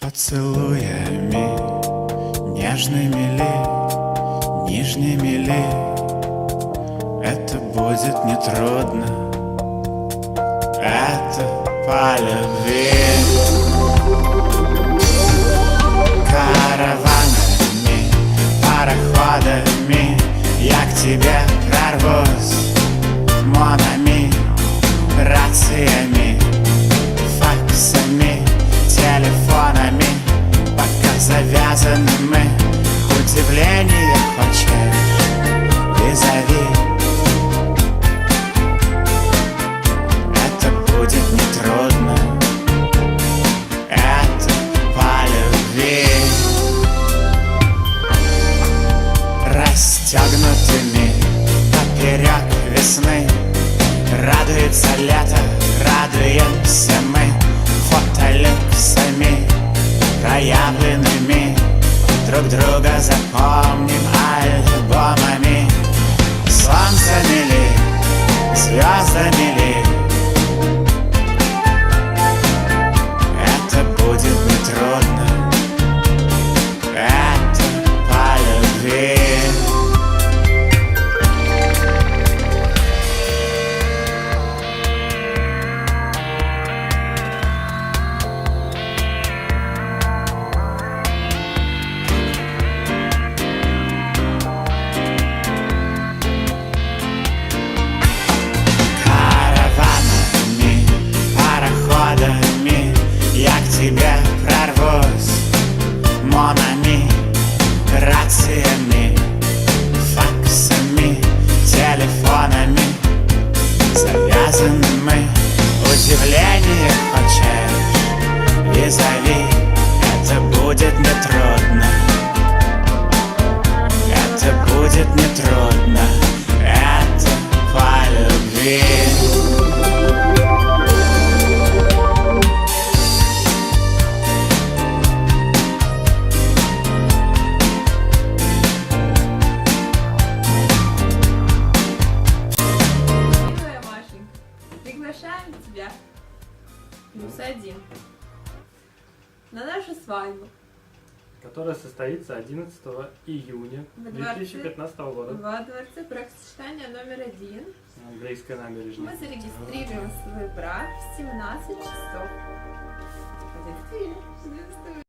Поцелуями нежными ли, нижними ли, это будет нетрудно, это по любви. Караванами, пароходами я к тебе прорвусь, монами, рациями, факсами, телефонами, пока завязаны мы. Удивление хочешь, визави, это будет нетрудно, это по любви. Расстегнутыми поперек весны радуется лето, радуемся мы фотолюксами проявленными. Друг друга запомним альбомами, солнцами ли, звездами ли, это будет нетрудно, это по любви. Я к тебе прорвусь, монами, рациями, факсами, телефонами, завязаны мы. Удивление хочешь, визави, это будет нетрудно, это будет нетрудно, это по любви. Приглашаем тебя, +1, на нашу свадьбу, которая состоится 11 июня Во 2015 года во дворце бракосочетания номер 1. на Английской набережной. Мы зарегистрируем свой брак в 17 часов. Один фильм.